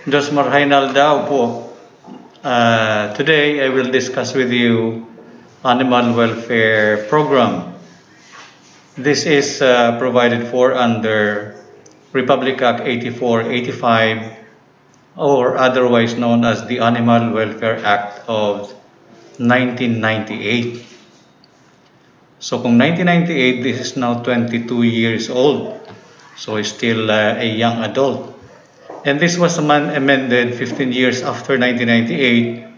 Josmar Hainaldao po. Today I will discuss with you animal welfare program. This is provided for under Republic Act 8485 or otherwise known as the Animal Welfare Act of 1998. So kung 1998, this is now 22 years old. So still a young adult. And this was amended 15 years after 1998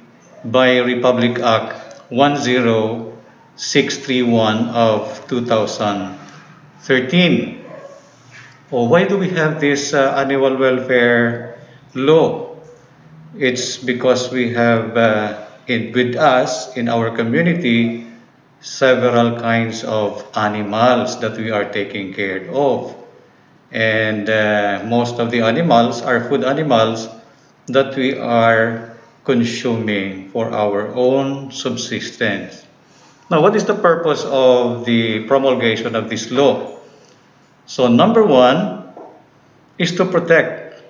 by Republic Act 10631 of 2013. Why do we have this animal welfare law? It's because we have with us in our community several kinds of animals that we are taking care of. And most of the animals are food animals that we are consuming for our own subsistence. Now, what is the purpose of the promulgation of this law? So, number one is to protect.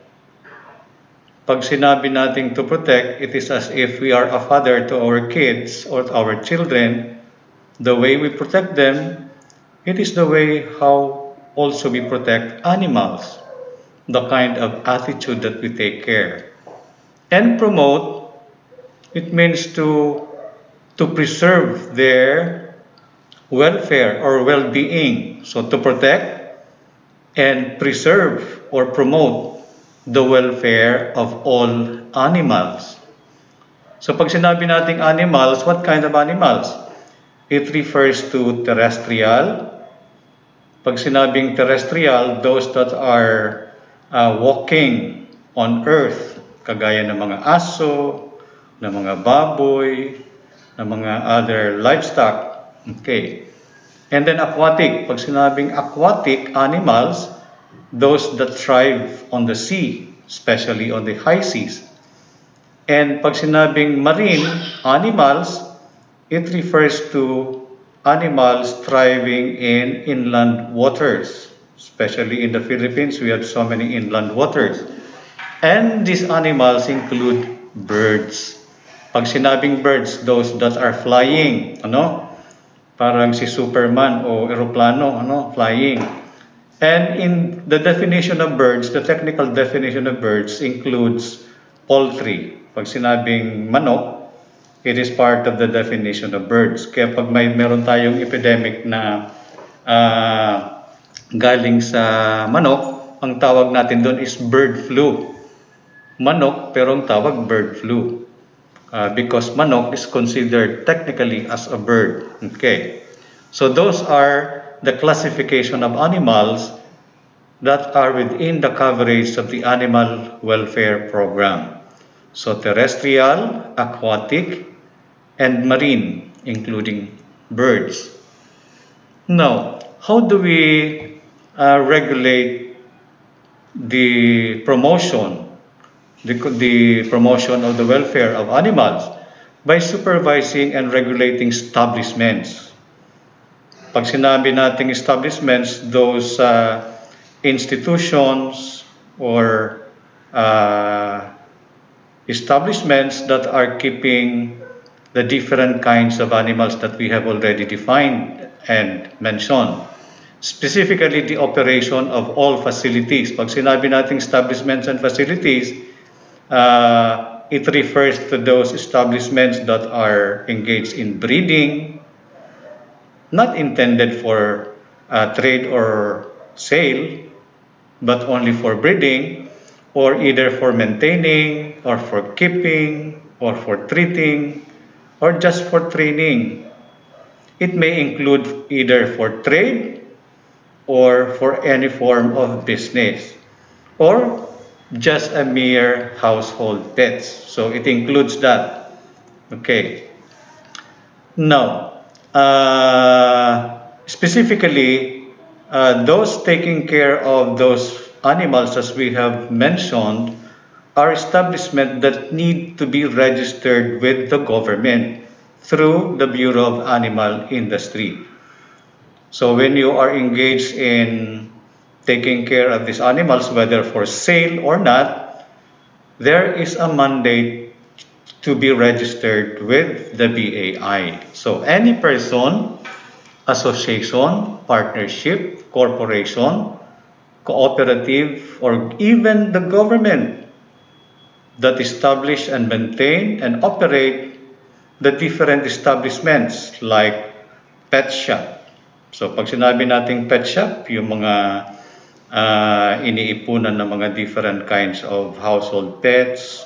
Pag sinabi nating to protect, it is as if we are a father to our kids or to our children. The way we protect them, it is the way how also we protect animals, the kind of attitude that we take care. And promote, it means to preserve their welfare or well-being. So to protect and preserve or promote the welfare of all animals. So pag sinabi nating animals, what kind of animals? It refers to terrestrial. Pag sinabing terrestrial, those that are walking on earth, kagaya ng mga aso, ng mga baboy, ng mga other livestock. Okay. And then aquatic. Pag sinabing aquatic animals, those that thrive on the sea, especially on the high seas. And pag sinabing marine animals, it refers to animals thriving in inland waters. Especially in the Philippines, we have so many inland waters. And these animals include birds. Pag sinabing birds, those that are flying, parang si Superman o eroplano, flying. And in the definition of birds, the technical definition of birds includes poultry. Pag sinabing manok, it is part of the definition of birds. Kaya pag meron tayong epidemic na galing sa manok, ang tawag natin doon is bird flu. Manok, pero ang tawag bird flu. Because manok is considered technically as a bird. Okay. So those are the classification of animals that are within the coverage of the Animal Welfare Program. So terrestrial, aquatic, and marine, including birds. Now, how do we regulate the promotion, the promotion of the welfare of animals? By supervising and regulating establishments. Pag sinabi nating establishments, those institutions or establishments that are keeping the different kinds of animals that we have already defined and mentioned. Specifically, the operation of all facilities. Pag sinabi nating establishments and facilities, it refers to those establishments that are engaged in breeding, not intended for trade or sale, but only for breeding, or either for maintaining, or for keeping, or for treating, or just for training. It may include either for trade or for any form of business, or just a mere household pets. So it includes that. Okay. Now, specifically, those taking care of those animals, as we have mentioned, are establishments that need to be registered with the government through the Bureau of Animal Industry. So when you are engaged in taking care of these animals, whether for sale or not, there is a mandate to be registered with the BAI. So any person, association, partnership, corporation, cooperative, or even the government that establish and maintain and operate the different establishments like pet shop. So pag sinabi nating pet shop, yung mga iniipunan ng mga different kinds of household pets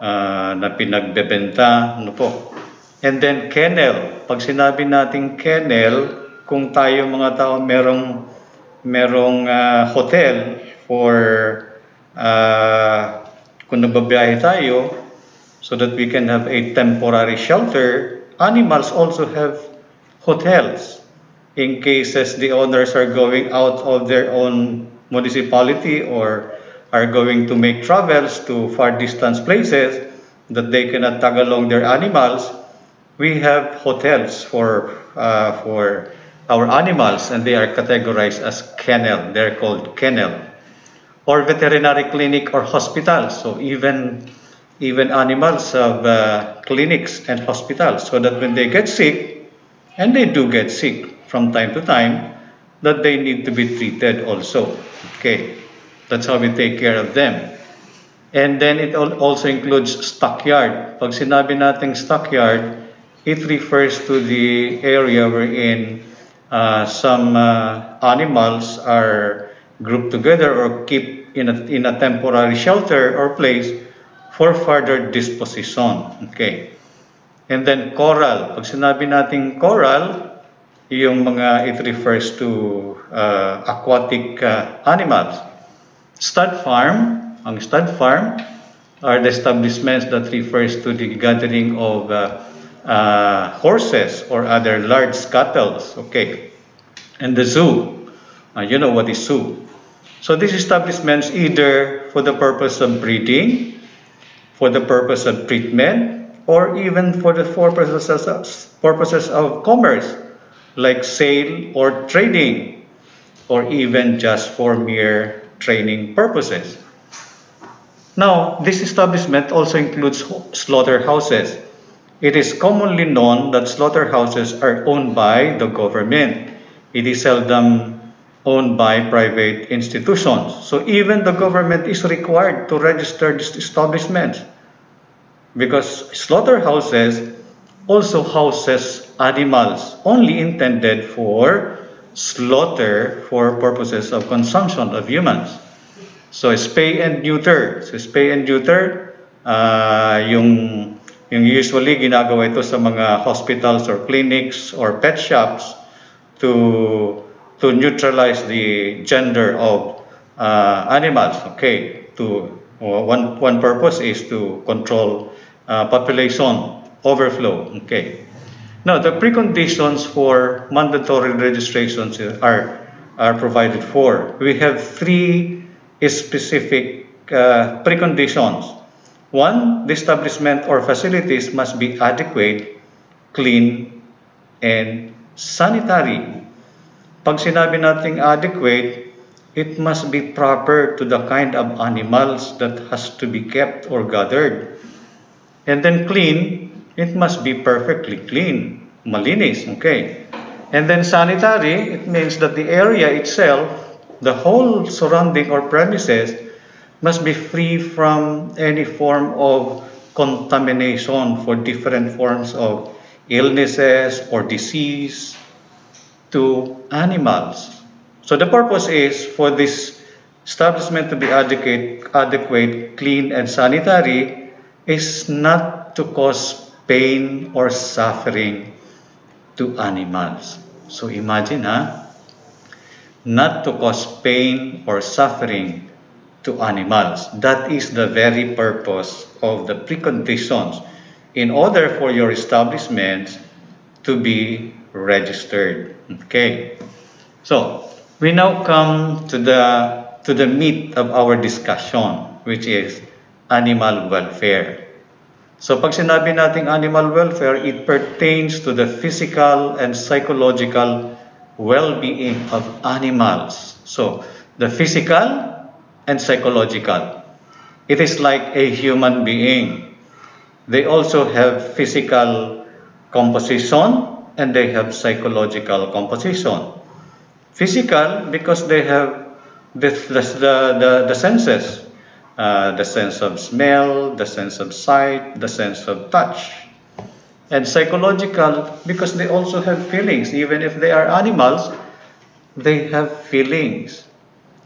na pinagbebenta, ano po. And then kennel. Pag sinabi nating kennel, kung tayo mga tao merong hotel for kung nagbabiyahe tayo so that we can have a temporary shelter, animals also have hotels in cases the owners are going out of their own municipality or are going to make travels to far distance places that they cannot tag along their animals. We have hotels for our animals, and they are categorized as kennel. They're called kennel. Or veterinary clinic or hospitals. So even animals have clinics and hospitals, so that when they get sick, and they do get sick from time to time, that they need to be treated also. Okay, that's how we take care of them. And then it also includes stockyard. Pag sinabi nating stockyard, it refers to the area wherein some animals are grouped together or keep in a temporary shelter or place for further disposition. Okay. And then coral. Pag sinabi nating coral, yung it refers to aquatic animals. Stud farm. Ang stud farm are the establishments that refers to the gathering of horses or other large cattle. Okay. And the zoo. You know what is zoo. So these establishments either for the purpose of breeding, for the purpose of treatment, or even for the purposes of commerce, like sale or trading, or even just for mere training purposes. Now, this establishment also includes slaughterhouses. It is commonly known that slaughterhouses are owned by the government. It is seldom owned by private institutions. So even the government is required to register these establishments, because slaughterhouses also houses animals only intended for slaughter for purposes of consumption of humans. So spay and neuter. So spay and neuter, yung usually ginagawa ito sa mga hospitals or clinics or pet shops to neutralize the gender of animals. Okay, one purpose is to control population overflow. Okay. Now the preconditions for mandatory registrations are provided for. We have three specific preconditions. One, the establishment or facilities must be adequate, clean, and sanitary. Pag sinabi nating adequate, it must be proper to the kind of animals that has to be kept or gathered. And then clean, it must be perfectly clean, malinis, okay. And then sanitary, it means that the area itself, the whole surrounding or premises, must be free from any form of contamination for different forms of illnesses or disease to animals. So the purpose is for this establishment to be adequate, clean, and sanitary is not to cause pain or suffering to animals. So imagine, not to cause pain or suffering to animals. That is the very purpose of the preconditions in order for your establishment to be registered. Okay. So we now come to the meat of our discussion, which is animal welfare. So pag sinabi nating animal welfare, it pertains to the physical and psychological well-being of animals. So the physical and psychological. it is like a human being. They also have physical composition and they have psychological composition. Physical because they have the senses, the sense of smell, the sense of sight, the sense of touch. And psychological because they also have feelings. Even if they are animals, they have feelings.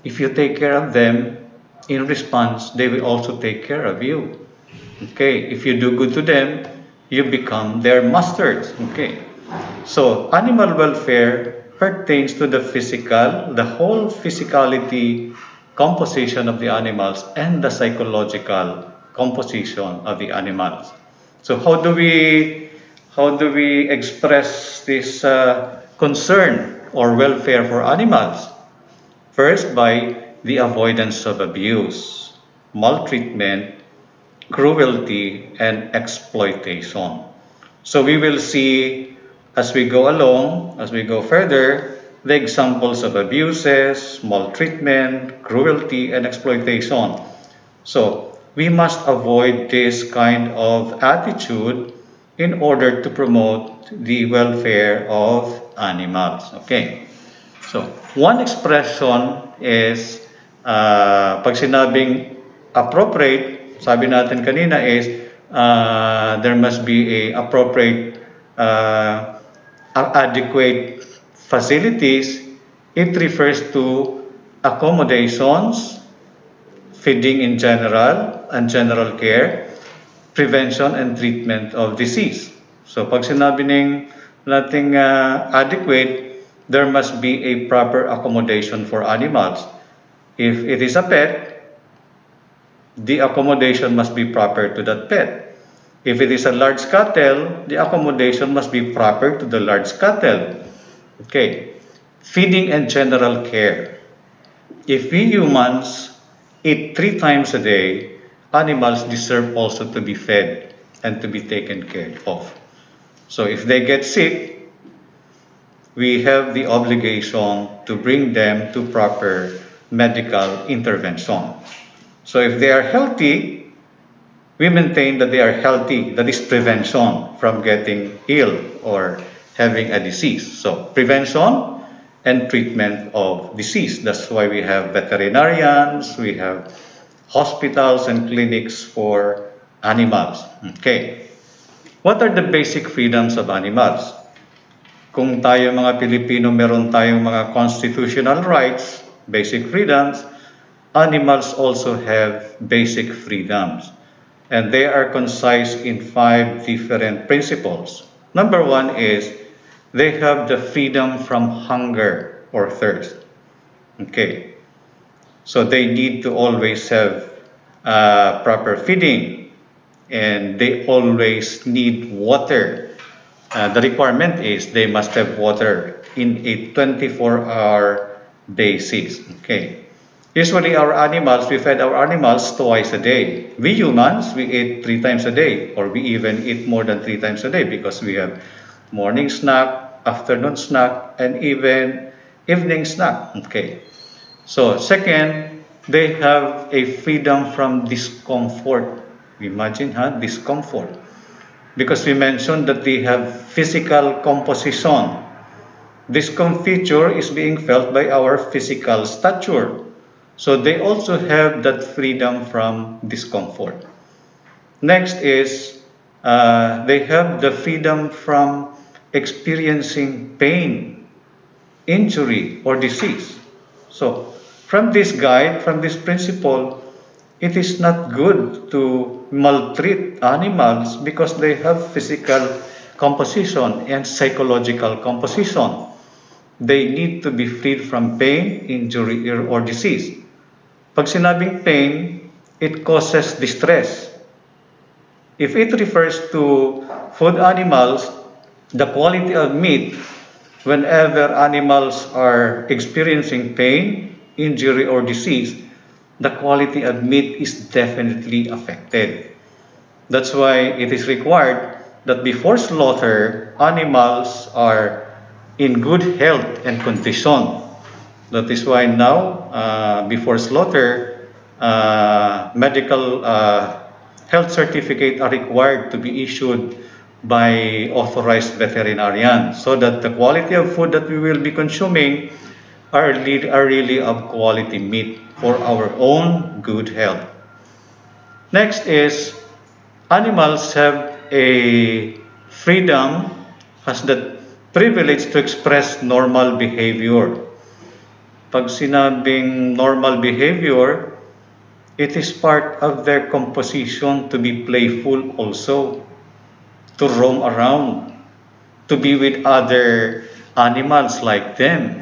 If you take care of them, in response, they will also take care of you. Okay, if you do good to them, you become their masters. Okay, so animal welfare pertains to the physical, the whole physicality composition of the animals and the psychological composition of the animals. So how do we express this concern or welfare for animals? First, by the avoidance of abuse, maltreatment, cruelty, and exploitation. So we will see as we go along, as we go further, the examples of abuses, maltreatment, cruelty, and exploitation. So we must avoid this kind of attitude in order to promote the welfare of animals. Okay. So one expression is pag sinabing appropriate, sabi natin kanina is there must be a appropriate adequate facilities. It refers to accommodations, feeding in general and general care, prevention and treatment of disease. So pag sinabi nating adequate, there must be a proper accommodation for animals. If it is a pet, the accommodation must be proper to that pet. If it is a large cattle, the accommodation must be proper to the large cattle. Okay. Feeding and general care. If we humans eat 3 times a day, animals deserve also to be fed and to be taken care of. So if they get sick, we have the obligation to bring them to proper medical intervention. So if they are healthy, we maintain that they are healthy. That is prevention from getting ill or having a disease. So prevention and treatment of disease. That's why we have veterinarians, we have hospitals and clinics for animals. Okay. What are the basic freedoms of animals? Kung tayo mga Pilipino meron tayong mga constitutional rights, basic freedoms, animals also have basic freedoms. And they are concise in 5 different principles. Number 1 is they have the freedom from hunger or thirst. Okay. So they need to always have proper feeding and they always need water. The requirement is they must have water in a 24-hour basis. Okay. Usually our animals, we fed our animals twice a day. We humans, we eat 3 times a day, or we even eat more than 3 times a day because we have morning snack, afternoon snack, and even evening snack. Okay. So second, they have a freedom from discomfort. Imagine, discomfort. Because we mentioned that they have physical composition. Discomfiture is being felt by our physical stature. So they also have that freedom from discomfort. Next is they have the freedom from experiencing pain, injury, or disease. So from this guide, from this principle, it is not good to maltreat animals because they have physical composition and psychological composition. They need to be freed from pain, injury, or disease. Pag sinabing pain, it causes distress. If it refers to food animals, the quality of meat, whenever animals are experiencing pain, injury, or disease, the quality of meat is definitely affected. That's why it is required that before slaughter, animals are in good health and condition. That is why now, before slaughter, medical health certificate are required to be issued by authorized veterinarians so that the quality of food that we will be consuming are really of quality meat for our own good health. Next is animals have a freedom, has the privilege to express normal behavior. Pag sinabing normal behavior, it is part of their composition to be playful also, to roam around, to be with other animals like them.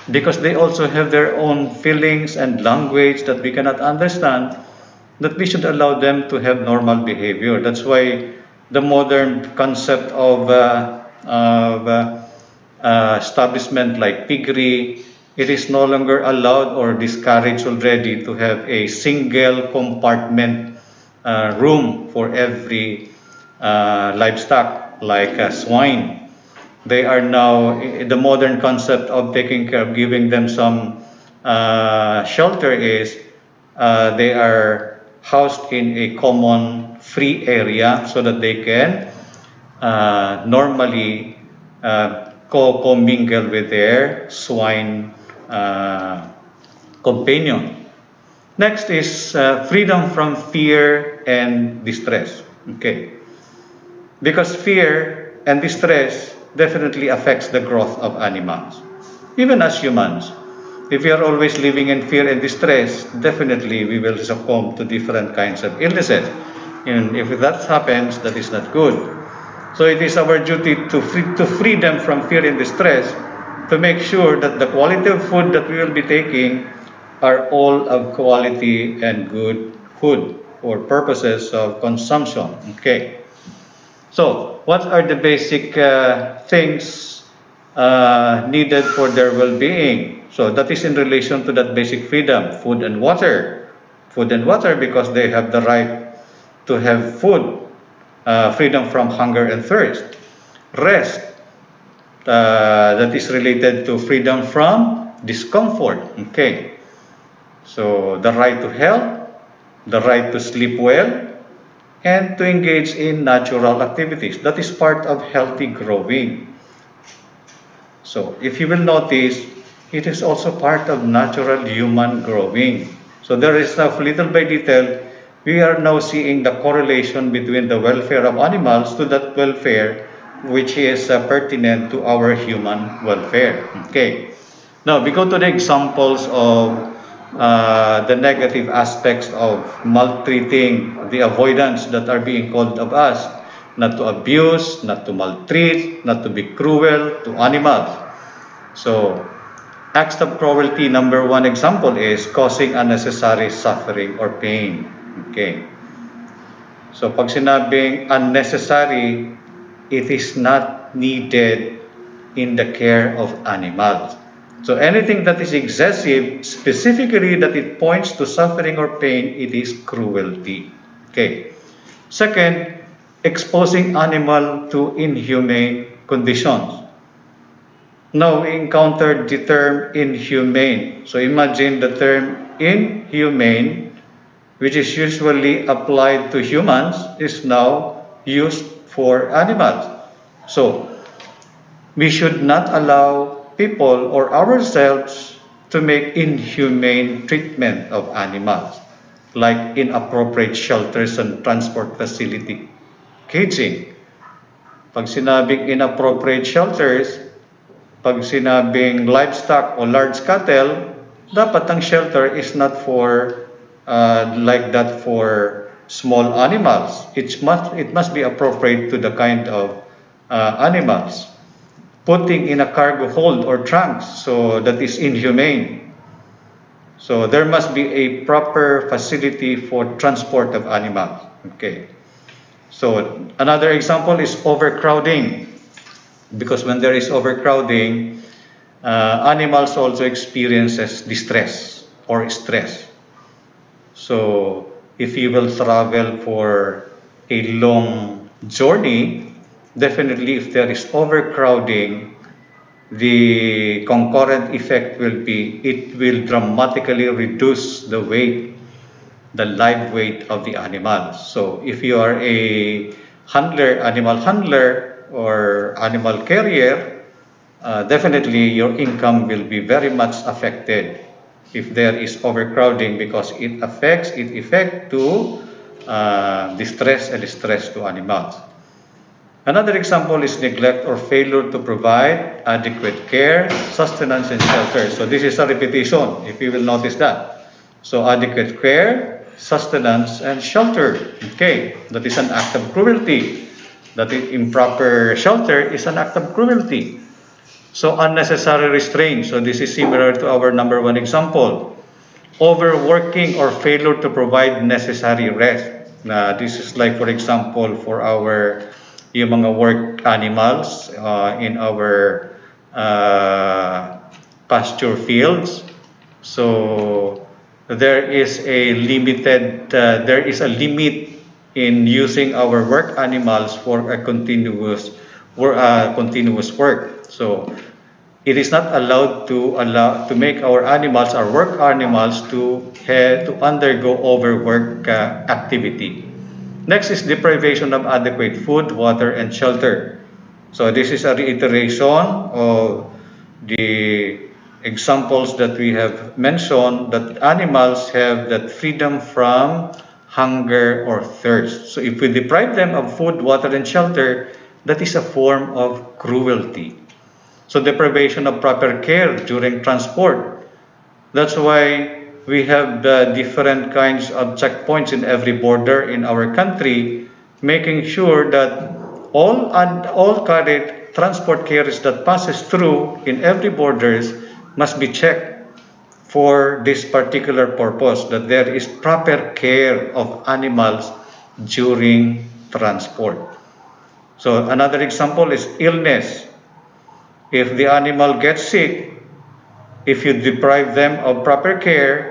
Because they also have their own feelings and language that we cannot understand, that we should allow them to have normal behavior. That's why the modern concept of establishment like piggery, it is no longer allowed or discouraged already to have a single compartment room for every livestock like swine. They are now the modern concept of taking care of giving them some shelter is they are housed in a common free area so that they can normally commingle with their swine companion. Next is freedom from fear and distress. Okay, because fear and distress definitely affects the growth of animals. Even as humans, if we are always living in fear and distress, definitely we will succumb to different kinds of illnesses. And if that happens, that is not good. So it is our duty to free them from fear and distress, to make sure that the quality of food that we will be taking are all of quality and good food for purposes of consumption. Okay. So, what are the basic things needed for their well-being? So that is in relation to that basic freedom, food and water. Food and water because they have the right to have food, freedom from hunger and thirst. Rest, that is related to freedom from discomfort. Okay. So the right to health, the right to sleep well, and to engage in natural activities. That is part of healthy growing. So if you will notice, it is also part of natural human growing. So there is now little by little, we are now seeing the correlation between the welfare of animals to that welfare which is pertinent to our human welfare. Okay. Now we go to the examples of the negative aspects of maltreating, the avoidance that are being called of us, not to abuse, not to maltreat, not to be cruel to animals. So, acts of cruelty, number one example is causing unnecessary suffering or pain. Okay. So, pag sinabing unnecessary, it is not needed in the care of animals. So anything that is excessive, specifically that it points to suffering or pain, it is cruelty. Okay. Second, exposing animal to inhumane conditions. Now we encountered the term inhumane. So imagine the term inhumane, which is usually applied to humans, is now used for animals. So we should not allow people or ourselves to make inhumane treatment of animals, like inappropriate shelters and transport facility caging. Pag sinabing inappropriate shelters, pag sinabing livestock o large cattle, dapat ang shelter is not for like that for small animals. It must be appropriate to the kind of animals. Putting in a cargo hold or trunks, so that is inhumane. So there must be a proper facility for transport of animals. Okay. So another example is overcrowding, because when there is overcrowding, animals also experiences distress or stress. So if you will travel for a long journey, definitely if there is overcrowding, the concurrent effect will be it will dramatically reduce the weight, the live weight of the animal. So if you are a handler, animal handler or animal carrier, definitely your income will be very much affected if there is overcrowding, because it affects to distress and stress to animals. Another example is neglect or failure to provide adequate care, sustenance, and shelter. So this is a repetition, if you will notice that. So adequate care, sustenance, and shelter. Okay, that is an act of cruelty. That improper shelter is an act of cruelty. So unnecessary restraint. So this is similar to our number one example. Overworking or failure to provide necessary rest. This is like, for example, for our yung mga work animals in our pasture fields. So there is a limit in using our work animals for a continuous work. So it is not allowed to make our animals, our work animals, to undergo overwork activity. Next is deprivation of adequate food, water, and shelter. So this is a reiteration of the examples that we have mentioned, that animals have that freedom from hunger or thirst. So if we deprive them of food, water, and shelter, that is a form of cruelty. So deprivation of proper care during transport. That's why we have different kinds of checkpoints in every border in our country, making sure that all carried transport carriers that passes through in every borders must be checked for this particular purpose, that there is proper care of animals during transport. So another example is illness. If the animal gets sick, if you deprive them of proper care,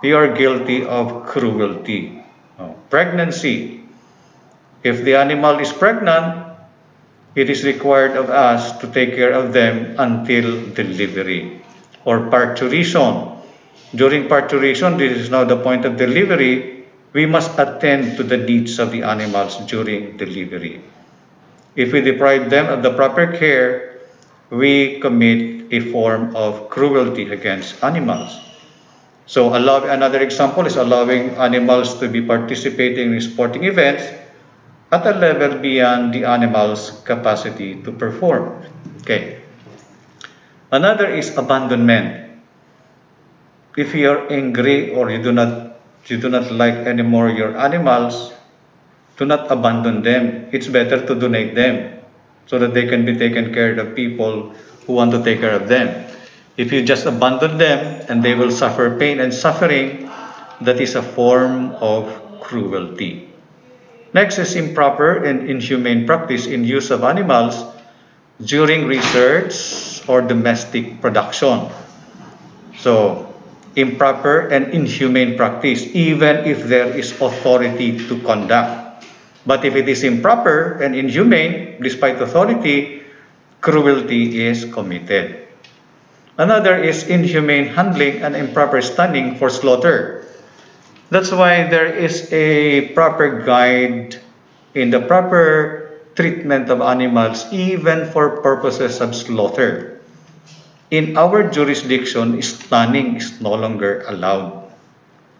you are guilty of cruelty. Pregnancy. If the animal is pregnant, it is required of us to take care of them until delivery. Or parturition. During parturition, this is now the point of delivery, we must attend to the needs of the animals during delivery. If we deprive them of the proper care, we commit a form of cruelty against animals. So another example is allowing animals to be participating in sporting events at a level beyond the animal's capacity to perform. Okay. Another is abandonment. If you are angry or you do not like anymore your animals, do not abandon them. It's better to donate them so that they can be taken care of people who want to take care of them. If you just abandon them and they will suffer pain and suffering, that is a form of cruelty. Next is improper and inhumane practice in use of animals during research or domestic production. So, improper and inhumane practice, even if there is authority to conduct. But if it is improper and inhumane, despite authority, cruelty is committed. Another is inhumane handling and improper stunning for slaughter. That's why there is a proper guide in the proper treatment of animals, even for purposes of slaughter. In our jurisdiction, stunning is no longer allowed.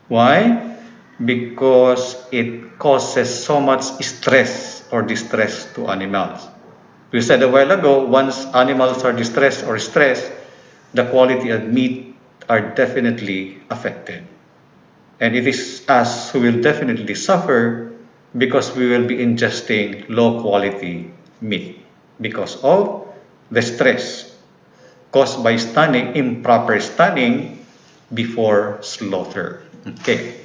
Why? Because it causes so much stress or distress to animals. We said a while ago, once animals are distressed or stressed, the quality of meat are definitely affected. And it is us who will definitely suffer because we will be ingesting low quality meat because of the stress caused by stunning, improper stunning before slaughter. Okay.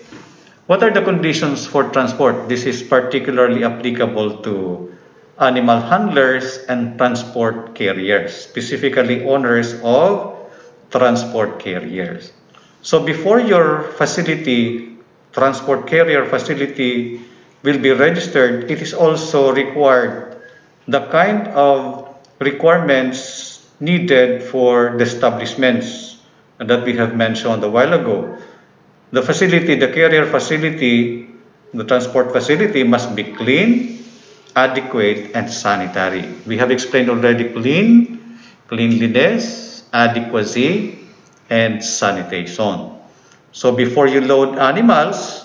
What are the conditions for transport? This is particularly applicable to animal handlers and transport carriers, specifically owners of transport carriers. So before your facility, transport carrier facility, will be registered, it is also required the kind of requirements needed for the establishments that we have mentioned a while ago. The facility, the carrier facility, the transport facility must be clean, adequate, and sanitary. We have explained already cleanliness, adequacy, and sanitation. So before you load animals,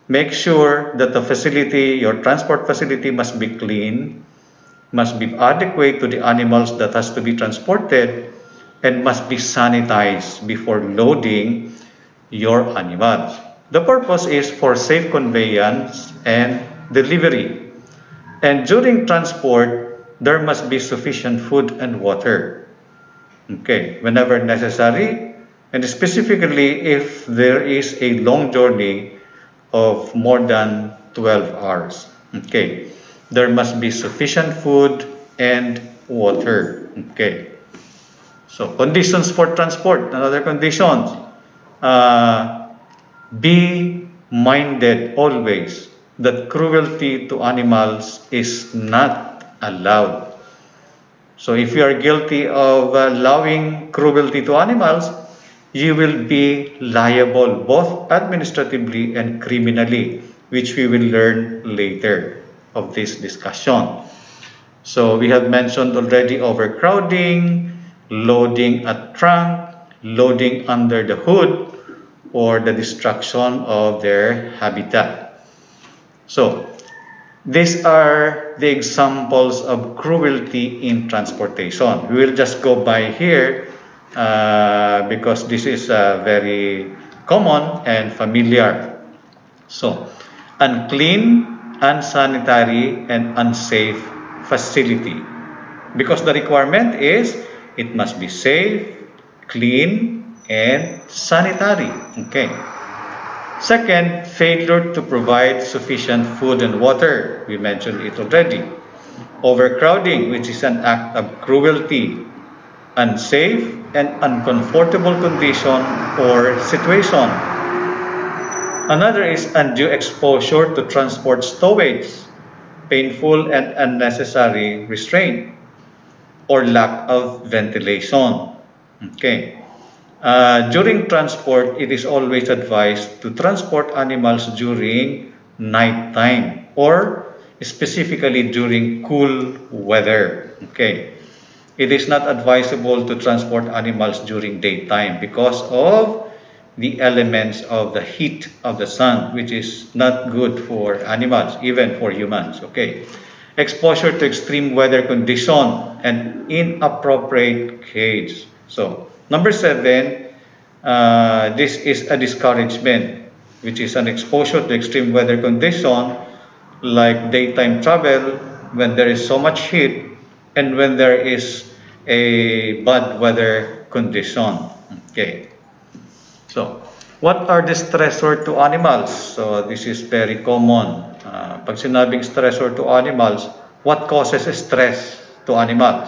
make sure that the facility, your transport facility must be clean, must be adequate to the animals that has to be transported, and must be sanitized before loading your animals. The purpose is for safe conveyance and delivery. And during transport, there must be sufficient food and water. Okay, whenever necessary, and specifically if there is a long journey of more than 12 hours. Okay, there must be sufficient food and water. Okay, so conditions for transport, another conditions. Uh, be minded always that cruelty to animals is not allowed. So if you are guilty of allowing cruelty to animals, you will be liable both administratively and criminally, which we will learn later of this discussion. So we have mentioned already overcrowding, loading at trunk, loading under the hood, or the destruction of their habitat. So these are the examples of cruelty in transportation. We will just go by here because this is very common and familiar. So, unclean, unsanitary, and unsafe facility. Because the requirement is it must be safe, clean, and sanitary. Okay. Second, failure to provide sufficient food and water. We mentioned it already. Overcrowding, which is an act of cruelty. Unsafe and uncomfortable condition or situation. Another is undue exposure to transport stowage, painful and unnecessary restraint, or lack of ventilation. Okay. During transport, it is always advised to transport animals during nighttime or specifically during cool weather. Okay. It is not advisable to transport animals during daytime because of the elements of the heat of the sun, which is not good for animals, even for humans. Okay. Exposure to extreme weather condition and inappropriate cage. So, number 7, this is a discouragement, which is an exposure to extreme weather condition like daytime travel when there is so much heat and when there is a bad weather condition. Okay. So, what are the stressor to animals? So, this is very common. Pag sinabing stressor to animals, what causes stress to animals?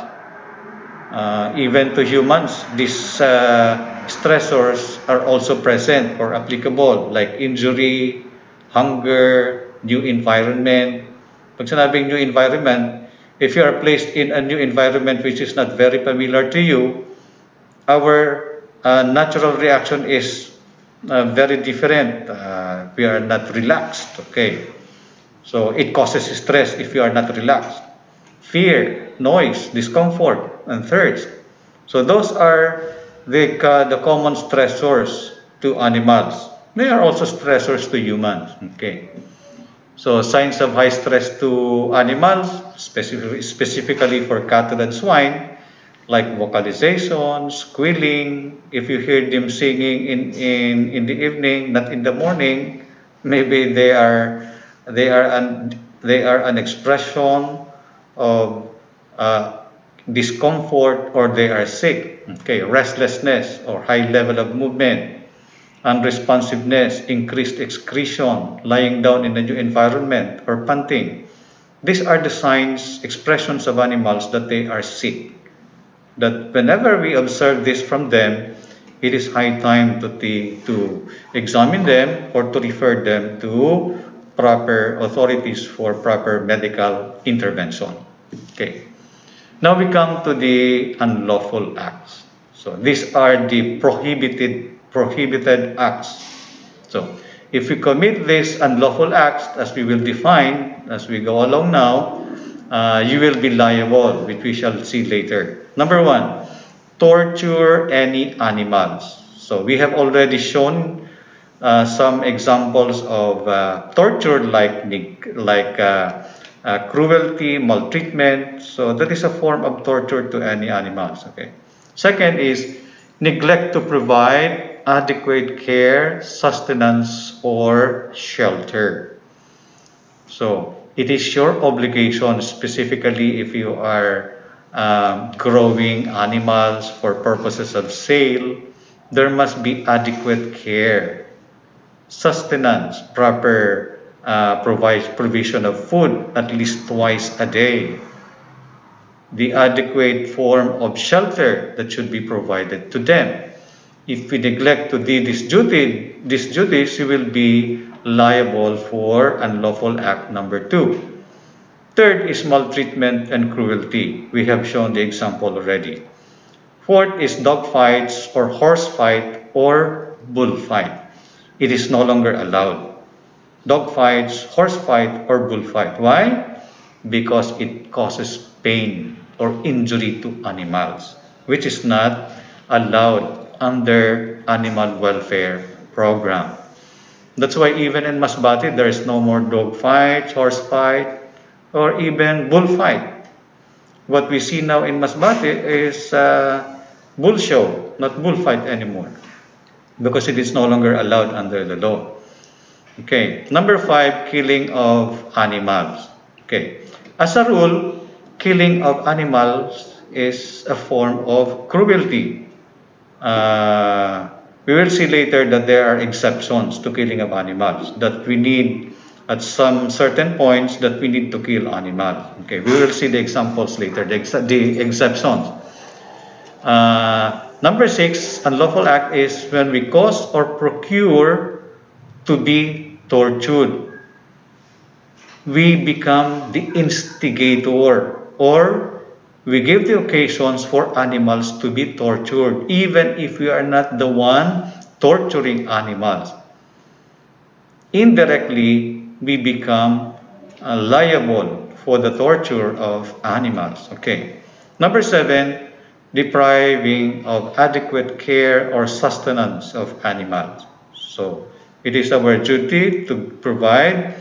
Even to humans, these stressors are also present or applicable like injury, hunger, new environment. Pag sinabing new environment, if you are placed in a new environment which is not very familiar to you, our natural reaction is very different. We are not relaxed. Okay. So it causes stress if you are not relaxed. Fear, noise, discomfort, and thirst. So those are the common stressors to animals. They are also stressors to humans. Okay. So signs of high stress to animals, specifically for cattle and swine, like vocalization, squealing. If you hear them singing in the evening, not in the morning, maybe they are an expression of discomfort or they are sick. Okay, restlessness or high level of movement, unresponsiveness, increased excretion, lying down in a new environment, or panting. These are the signs, expressions of animals that they are sick. That whenever we observe this from them, it is high time to examine them or to refer them to proper authorities for proper medical intervention. Okay. Now we come to the unlawful acts. So these are the prohibited acts. So if we commit these unlawful acts, as we will define as we go along now, you will be liable, which we shall see later. Number one, torture any animals. So we have already shown some examples of torture like cruelty, maltreatment. So that is a form of torture to any animals. Okay. Second is neglect to provide adequate care, sustenance, or shelter. So it is your obligation, specifically if you are growing animals for purposes of sale, there must be adequate care, sustenance, proper provision of food at least twice a day, the adequate form of shelter that should be provided to them. If we neglect to do these duties, you will be liable for unlawful act number two. Third is maltreatment and cruelty. We have shown the example already. Fourth is dog fights or horse fight or bull fight. It is no longer allowed. Dog fights, horse fight, or bull fight. Why? Because it causes pain or injury to animals, which is not allowed under animal welfare program. That's why even in Masbate, there is no more dog fight, horse fight, or even bull fight. What we see now in Masbate is bull show, not bull fight anymore, because it is no longer allowed under the law. Okay, number five, killing of animals. Okay, as a rule, killing of animals is a form of cruelty. We will see later that there are exceptions to killing of animals, that we need at some certain points that we need to kill animals. Okay, we will see the examples later, the exceptions. Number six, unlawful act is when we cause or procure to be tortured. We become the instigator, or we give the occasions for animals to be tortured, even if we are not the one torturing animals. Indirectly, we become liable for the torture of animals. Okay. Number seven, depriving of adequate care or sustenance of animals. So it is our duty to provide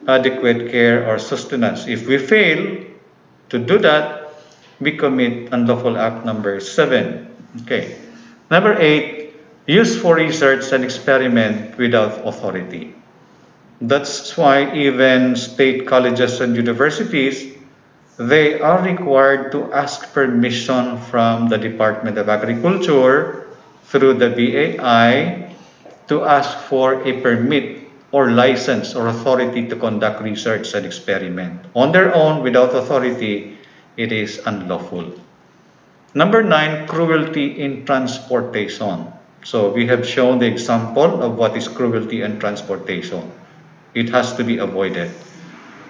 adequate care or sustenance. If we fail to do that, we commit unlawful act number seven. Okay. Number eight, use for research and experiment without authority. That's why even state colleges and universities, they are required to ask permission from the Department of Agriculture through the BAI to ask for a permit or license or authority to conduct research and experiment. On their own, without authority, it is unlawful. Number nine, cruelty in transportation. So we have shown the example of what is cruelty in transportation. It has to be avoided.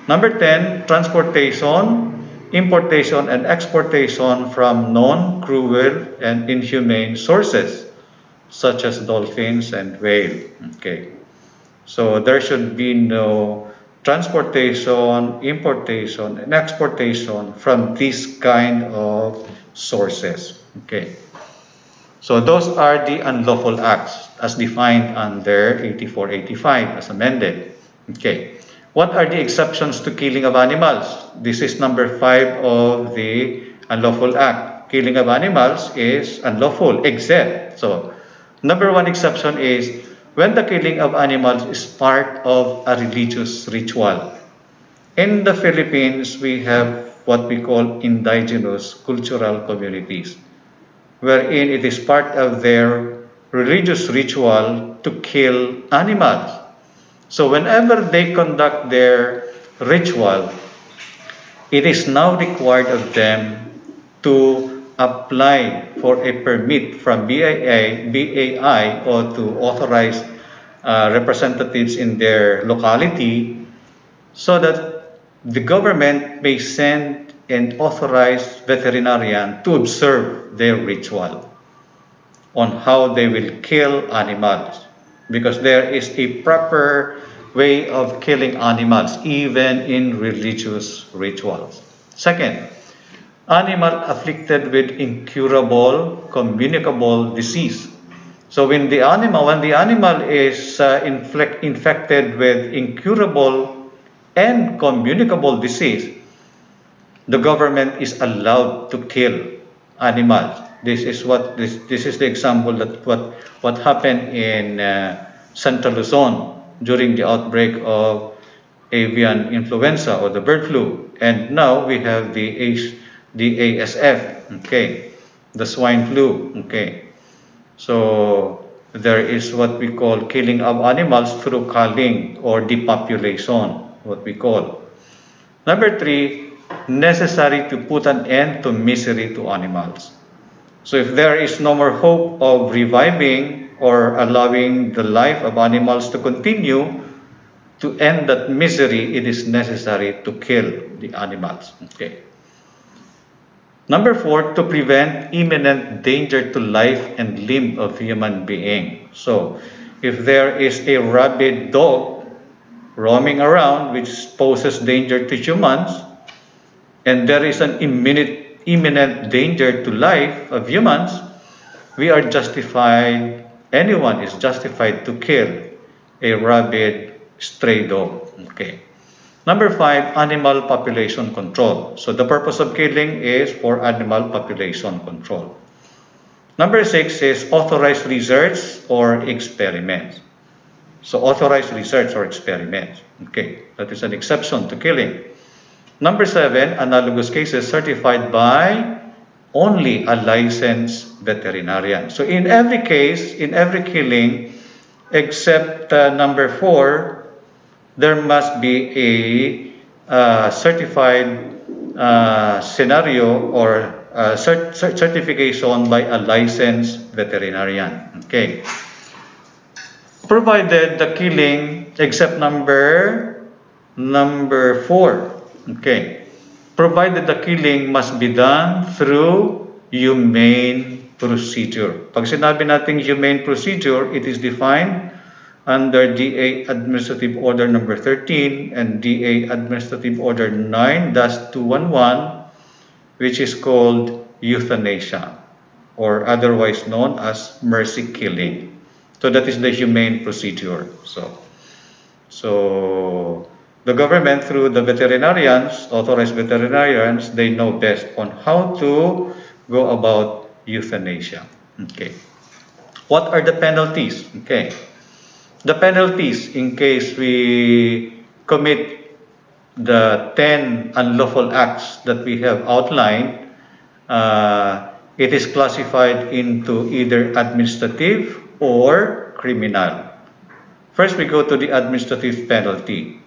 Number 10, transportation, importation, and exportation from non-cruel and inhumane sources, such as dolphins and whale. Okay. So there should be no transportation, importation, and exportation from this kind of sources. Okay. So those are the unlawful acts as defined under 8485 as amended. Okay. What are the exceptions to killing of animals? This is number 5 of the unlawful act. Killing of animals is unlawful except. So number 1 exception is when the killing of animals is part of a religious ritual. In the Philippines, we have what we call indigenous cultural communities, wherein it is part of their religious ritual to kill animals. So whenever they conduct their ritual, it is now required of them to apply for a permit from BAI or to authorize representatives in their locality so that the government may send and authorized veterinarian to observe their ritual on how they will kill animals, because there is a proper way of killing animals even in religious rituals. Second, animal afflicted with incurable communicable disease. So when the animal is infected with incurable and communicable disease, the government is allowed to kill animals. This is the example that what happened in Santa Luzon during the outbreak of avian influenza or the bird flu, and now we have the ASF, okay, the swine flu, okay. So there is what we call killing of animals through culling or depopulation, what we call. Number three, necessary to put an end to misery to animals. So if there is no more hope of reviving or allowing the life of animals to continue, to end that misery, it is necessary to kill the animals. Okay. Number four, to prevent imminent danger to life and limb of human being. So if there is a rabid dog roaming around which poses danger to humans, and there is an imminent danger to life of humans, anyone is justified to kill a rabid stray dog. Okay. Number five, animal population control. So the purpose of killing is for animal population control. Number six is authorized research or experiments. So authorized research or experiments. Okay, that is an exception to killing. Number seven, analogous cases certified by only a licensed veterinarian. So in every case, in every killing, except number four, there must be a certified scenario or certification by a licensed veterinarian. Okay. Provided the killing, except number four. Okay. Provided the killing must be done through humane procedure. Pag sinabi nating humane procedure, it is defined under DA Administrative Order number 13 and DA Administrative Order 9-211, which is called euthanasia, or otherwise known as mercy killing. So that is the humane procedure. So the government, through the veterinarians, authorized veterinarians, they know best on how to go about euthanasia. Okay. What are the penalties? Okay. The penalties in case we commit the 10 unlawful acts that we have outlined, it is classified into either administrative or criminal. First, we go to the administrative penalty.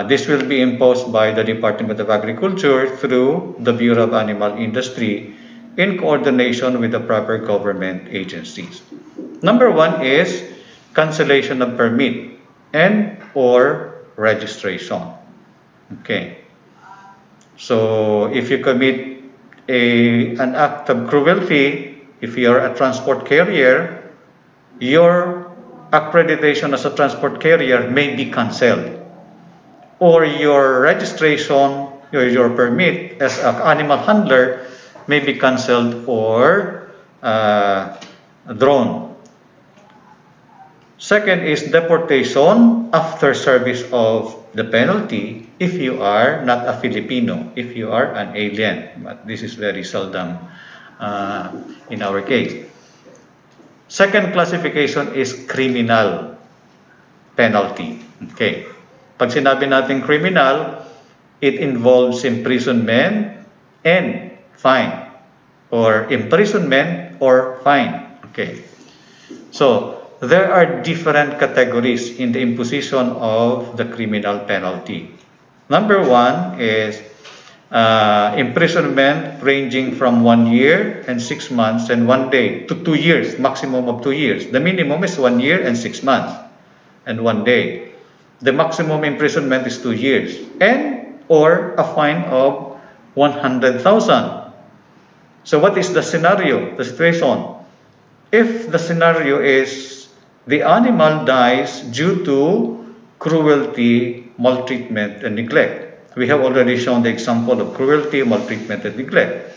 This will be imposed by the Department of Agriculture through the Bureau of Animal Industry in coordination with the proper government agencies. Number one is cancellation of permit and or registration. Okay. So if you commit an act of cruelty, if you are a transport carrier, your accreditation as a transport carrier may be cancelled, or your registration or your permit as an animal handler may be cancelled or drawn. Second is deportation after service of the penalty if you are not a Filipino, if you are an alien. But this is very seldom in our case. Second classification is criminal penalty. Okay. Pag sinabi natin criminal, it involves imprisonment and fine, or imprisonment or fine. Okay. So there are different categories in the imposition of the criminal penalty. Number one is imprisonment ranging from 1 year and 6 months and 1 day to 2 years, maximum of 2 years. The minimum is 1 year and 6 months and 1 day. The maximum imprisonment is 2 years, and or a fine of 100,000. So what is the scenario, the situation? If the scenario is the animal dies due to cruelty, maltreatment, and neglect. We have already shown the example of cruelty, maltreatment, and neglect.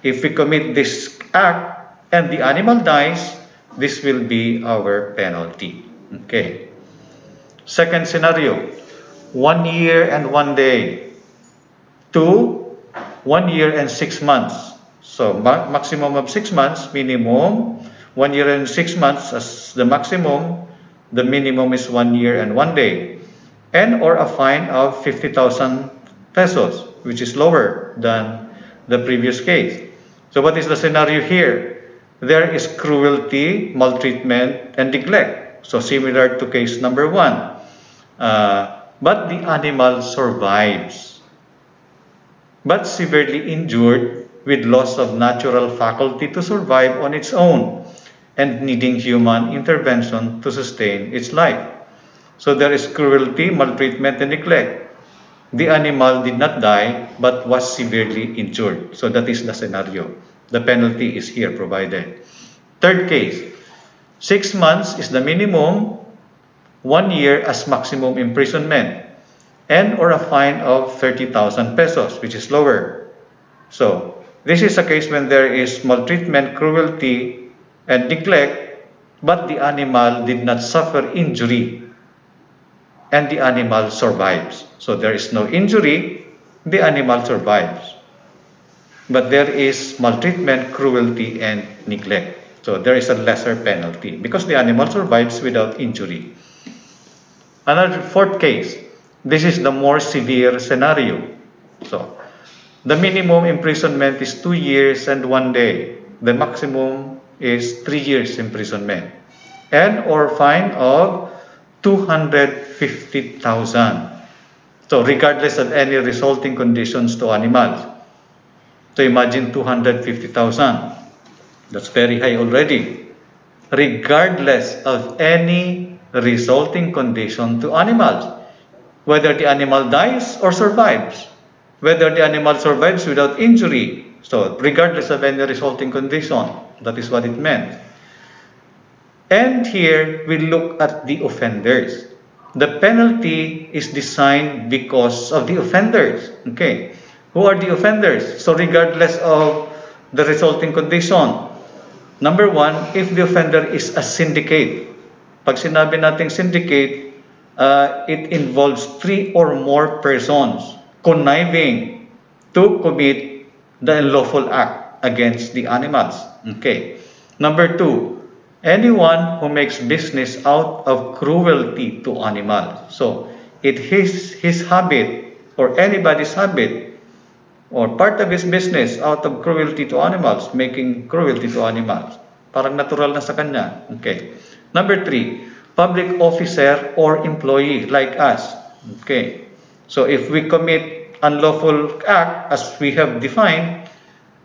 If we commit this act and the animal dies, this will be our penalty. Okay. Second scenario, 1 year and 1 day to 1 year and 6 months. So maximum of 6 months, minimum 1 year and 6 months as the maximum. The minimum is 1 year and 1 day, and or a fine of 50,000 pesos, which is lower than the previous case. So what is the scenario here? There is cruelty, maltreatment, and neglect. So similar to case number 1. But the animal survives, but severely injured with loss of natural faculty to survive on its own and needing human intervention to sustain its life. So there is cruelty, maltreatment, and neglect. The animal did not die but was severely injured. So that is the scenario. The penalty is here provided. Third case, 6 months is the minimum, 1 year as maximum imprisonment, and or a fine of 30,000 pesos, which is lower. So this is a case when there is maltreatment, cruelty, and neglect, but the animal did not suffer injury and the animal survives. So there is no injury, the animal survives. But there is maltreatment, cruelty, and neglect. So there is a lesser penalty because the animal survives without injury. Another fourth case, this is the more severe scenario. So the minimum imprisonment is 2 years and 1 day. The maximum is 3 years imprisonment and or fine of 250,000. So regardless of any resulting conditions to animals. So imagine 250,000. That's very high already. Regardless of any resulting condition to animals, whether the animal dies or survives, whether the animal survives without injury. So regardless of any resulting condition, that is what it meant. And here we look at the offenders. The penalty is designed because of the offenders. Okay, who are the offenders? So regardless of the resulting condition, number 1, if the offender is a syndicate. Pag sinabi nating syndicate, it involves 3 or more persons conniving to commit the unlawful act against the animals. Okay. Number 2, anyone who makes business out of cruelty to animals. So it is his habit or anybody's habit or part of his business out of cruelty to animals, making cruelty to animals. Parang natural na sa kanya. Okay. Number 3, public officer or employee like us. Okay. So if we commit unlawful act as we have defined,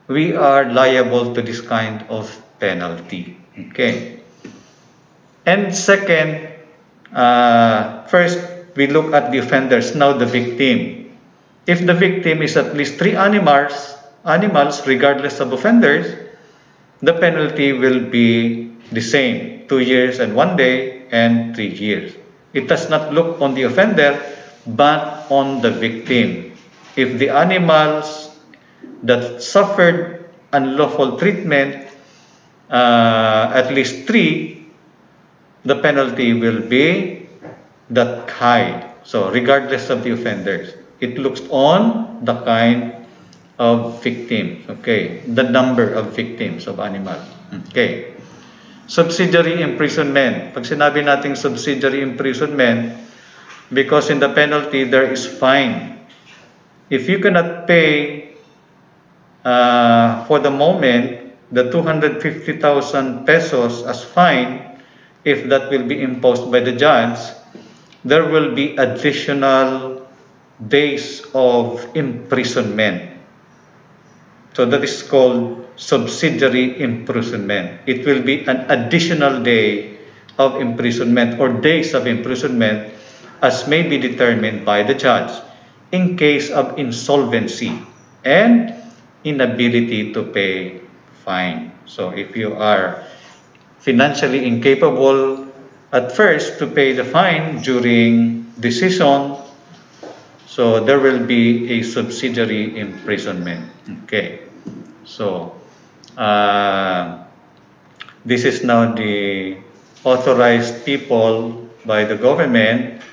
we are liable to this kind of penalty. Okay. And second, first we look at the offenders, now the victim. If the victim is at least 3 animals regardless of offenders, the penalty will be the same, 2 years and 1 day and 3 years. It does not look on the offender but on the victim. If the animals that suffered unlawful treatment, at least 3, the penalty will be that high. So regardless of the offenders, it looks on the kind of victims. Okay, the number of victims of animals. Okay. Subsidiary imprisonment. Pag sinabi nating subsidiary imprisonment, because in the penalty there is fine. If you cannot pay for the moment the 250,000 pesos as fine, if that will be imposed by the judge, there will be additional days of imprisonment. So that is called subsidiary imprisonment. It will be an additional day of imprisonment or days of imprisonment as may be determined by the judge in case of insolvency and inability to pay fine. So if you are financially incapable at first to pay the fine during the season, so there will be a subsidiary imprisonment. Okay, so uh, this is now the authorized people by the government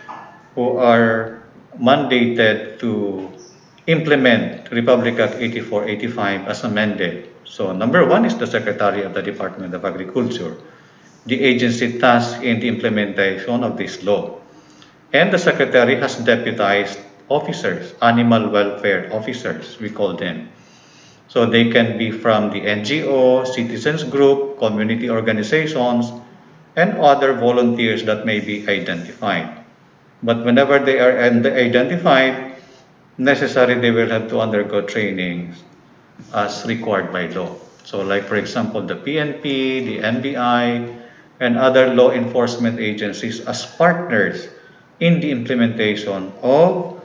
who are mandated to implement Republic Act 8485 as amended. So number one is the Secretary of the Department of Agriculture, the agency tasked in the implementation of this law. And the Secretary has deputized officers, animal welfare officers, we call them. So they can be from the NGO, citizens group, community organizations, and other volunteers that may be identified. But whenever they are identified, necessarily they will have to undergo trainings as required by law. So like for example, the PNP, the NBI, and other law enforcement agencies as partners in the implementation of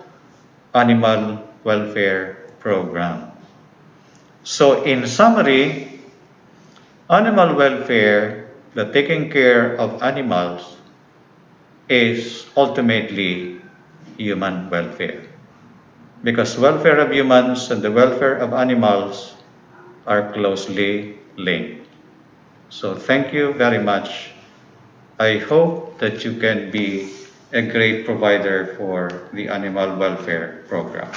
animal welfare program. So in summary, animal welfare, the taking care of animals, is ultimately human welfare. Because welfare of humans and the welfare of animals are closely linked. So thank you very much. I hope that you can be a great provider for the animal welfare program.